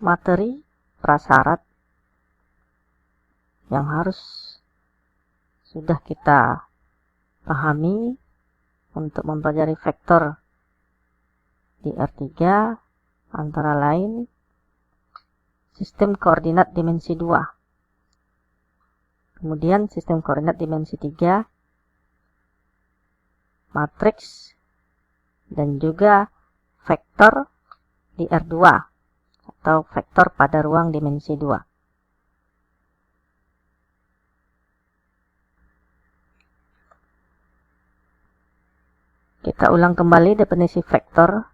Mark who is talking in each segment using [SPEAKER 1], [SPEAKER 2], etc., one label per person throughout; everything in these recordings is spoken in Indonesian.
[SPEAKER 1] materi prasyarat yang harus sudah kita pahami untuk mempelajari vektor di R3, antara lain sistem koordinat dimensi 2, kemudian sistem koordinat dimensi 3, matriks, dan juga vektor di R2 atau vektor pada ruang dimensi 2. Kita ulang kembali definisi vektor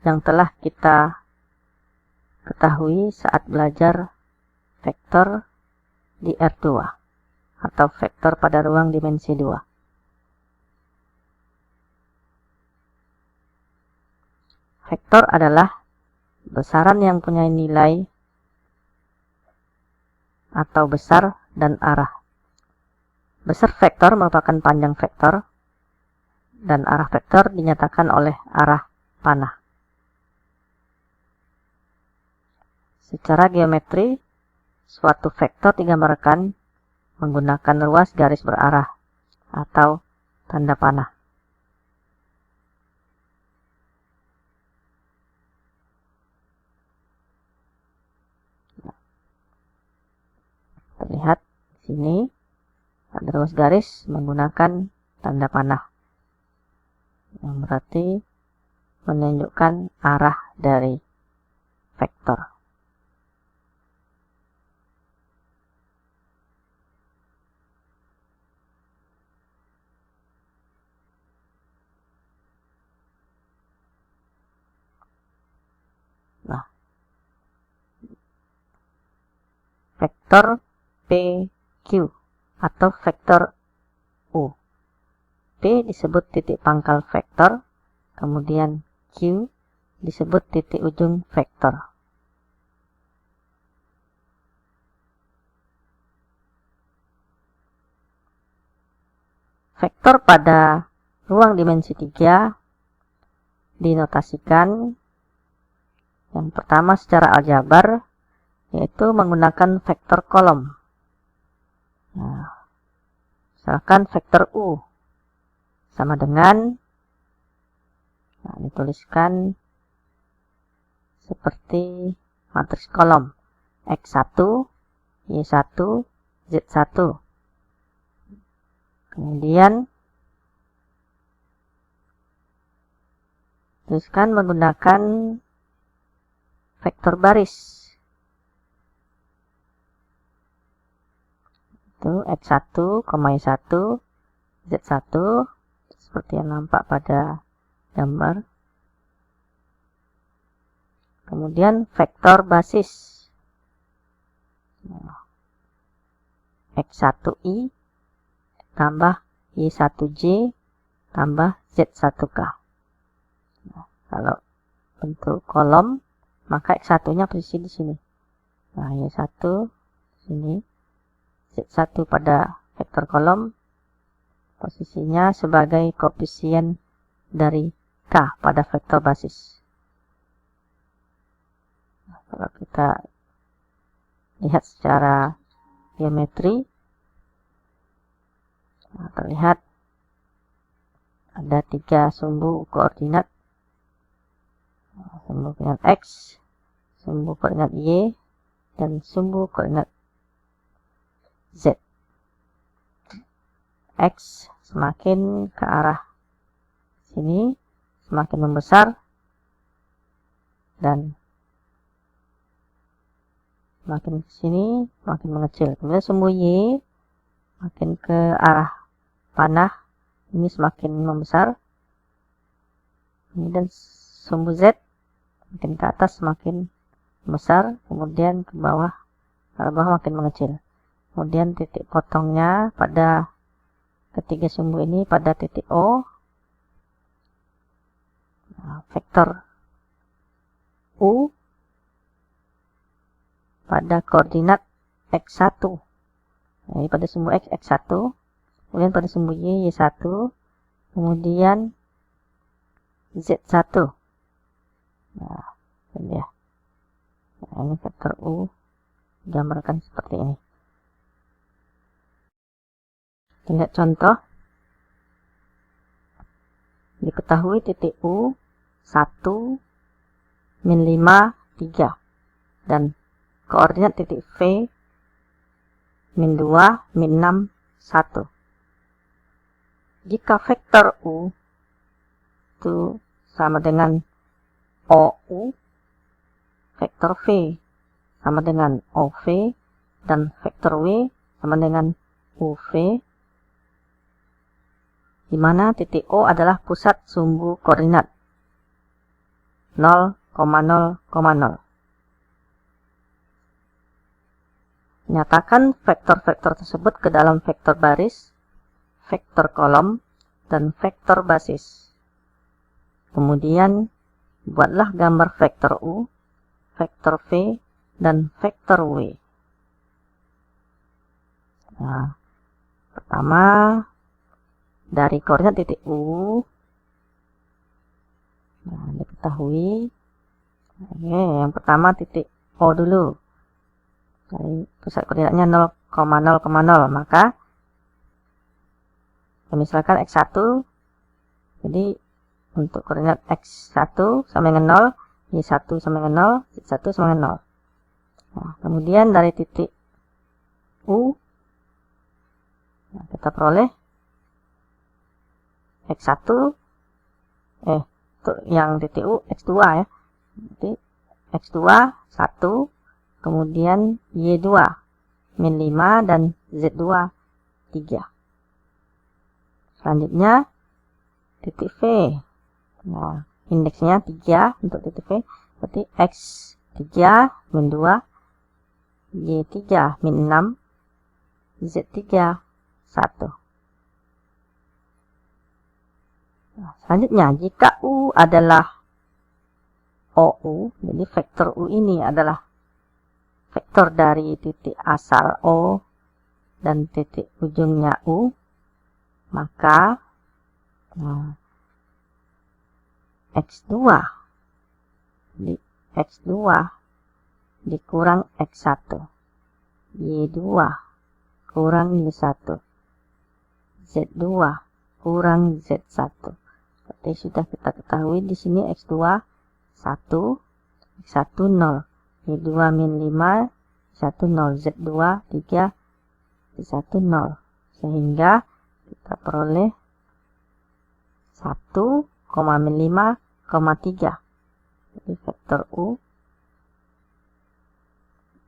[SPEAKER 1] yang telah kita ketahui saat belajar vektor di R2 atau vektor pada ruang dimensi 2. Vektor adalah besaran yang punya nilai atau besar dan arah. Besar vektor merupakan panjang vektor dan arah vektor dinyatakan oleh arah panah. Secara geometri, suatu vektor digambarkan menggunakan ruas garis berarah atau tanda panah. Terlihat di sini ada ruas garis menggunakan tanda panah, yang berarti menunjukkan arah dari vektor. Nah, vektor PQ atau vektor U. P disebut titik pangkal vektor, kemudian Q disebut titik ujung vektor. Vektor pada ruang dimensi 3 dinotasikan yang pertama secara aljabar, yaitu menggunakan vektor kolom. Nah, misalkan vektor U sama dengan, dituliskan seperti matriks kolom X1, Y1, Z1. Kemudian tuliskan menggunakan vektor baris. Itu X1, Y1, Z1 seperti yang nampak pada gambar. Kemudian vektor basis X1i tambah Y1j tambah Z1k. Nah, kalau bentuk kolom, maka X1-nya posisi di sini. Nah, Y1 sini, Z1 pada vektor kolom posisinya sebagai koefisien dari K pada vektor basis. Nah, kalau kita lihat secara geometri, terlihat ada 3 sumbu koordinat, sumbu koordinat X, sumbu koordinat Y, dan sumbu koordinat Z. X semakin ke arah sini semakin membesar dan semakin ke sini semakin mengecil. Kemudian sumbu Y makin ke arah panah, ini semakin membesar. Kemudian sumbu Z makin ke atas semakin besar, kemudian ke bawah makin mengecil. Kemudian titik potongnya pada ketiga sumbu ini pada titik O. Nah, vektor U pada koordinat X1. Nah, ini pada sumbu X, X1. Kemudian pada sumbu Y, Y1. Kemudian Z1. Nah, ini ya. Nah, ini vektor U gambarkan seperti ini. Kita lihat contoh. Diketahui titik U 1, min 5, 3. Dan koordinat titik V min 2, min 6, 1. Jika vektor U itu sama dengan OU, vektor V sama dengan OV, dan vektor W sama dengan UV, di mana titik O adalah pusat sumbu koordinat 0,0,0. Nyatakan vektor-vektor tersebut ke dalam vektor baris, vektor kolom, dan vektor basis. Kemudian, buatlah gambar vektor U, vektor V, dan vektor W. Nah, pertama, dari koordinat titik U, nah, diketahui, yang pertama titik O dulu. Dari pusat koordinatnya 0,0,0, maka misalkan X1, jadi untuk koordinat X1 sama dengan 0, Y1 sama dengan 0, Z1 sama dengan 0. Nah, kemudian dari titik U, nah, kita peroleh X1, untuk yang titik U, X2 ya. Jadi X2, 1, kemudian Y2, min 5, dan Z2, 3. Selanjutnya, titik V. Nah, indeksnya 3 untuk titik V. Berarti X3, min 2, Y3, min 6, Z3, 1. Nah, selanjutnya, jika U adalah OU, jadi vektor U ini adalah vektor dari titik asal O dan titik ujungnya U, maka X2, jadi X2 dikurang X1, Y2 kurang Y1, Z2 kurang Z1. Seperti sudah kita ketahui di sini X2 1, X1 0, Y2 min 5, Y1 0, Z2 3, Y1 0. Sehingga kita peroleh 1, min 5, 3. Jadi vektor U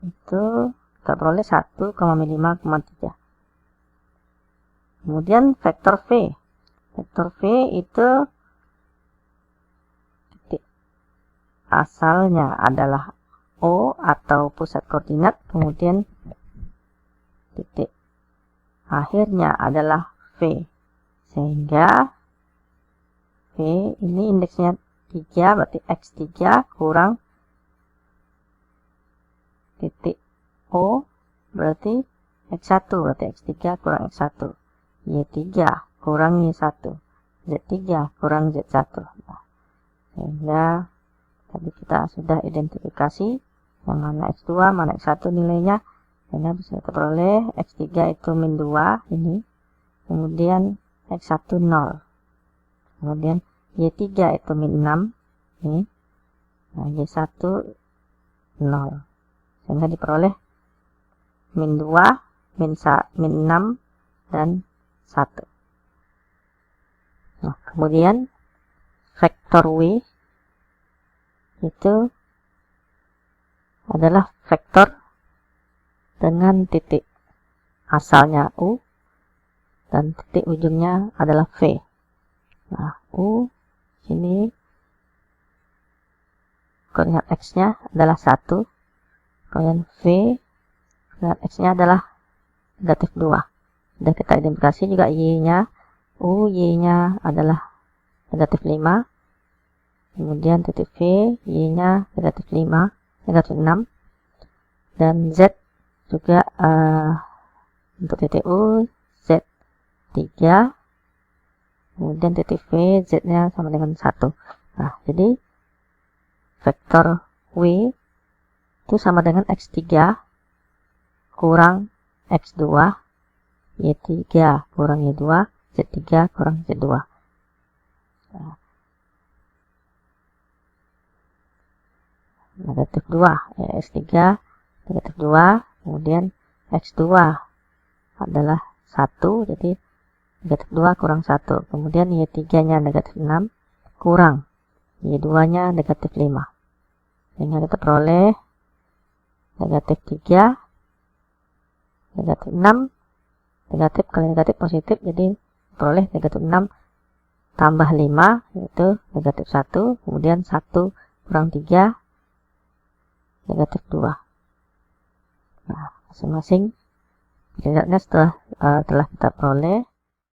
[SPEAKER 1] itu kita peroleh 1, min 5, 3. Kemudian vektor V. Vektor V itu titik asalnya adalah O atau pusat koordinat, kemudian titik akhirnya adalah V. Sehingga V ini indeksnya 3, berarti X3 kurang titik O, berarti X1, berarti X3 kurang X1. Y3 kurang Y1, Z3 kurang Z1. Nah, sehingga tadi kita sudah identifikasi yang mana X2, mana X1 nilainya. Sehingga bisa kita peroleh X3 itu min 2 ini, kemudian X1 0, kemudian Y3 itu min 6 ini, nah Y1 0. Sehingga diperoleh min 2, min 6, dan 1. Nah, kemudian vektor W itu adalah vektor dengan titik asalnya U dan titik ujungnya adalah V. Nah, U sini koordinat X-nya adalah 1, kemudian V koordinat X-nya adalah negatif 2. Sudah kita identifikasi juga Y-nya, Y-nya adalah negatif 5, kemudian titik V, Y-nya negatif 5, negatif 6, dan Z juga untuk titik U, Z3, kemudian titik V, Z-nya sama dengan 1. Nah, jadi vektor W itu sama dengan X3 kurang X2, Y3 kurang Y2, Z3 kurang Z2. Nah, negatif 2, X3 negatif 2, kemudian X2 adalah 1, jadi negatif 2 kurang 1, kemudian Y3 nya negatif 6 kurang Y2 nya negatif 5, sehingga kita peroleh negatif 3, negatif 6, negatif kali negatif positif, jadi peroleh negatif 6 tambah 5, yaitu negatif 1, kemudian 1 kurang 3, negatif 2. Nah, masing-masing setelah kita peroleh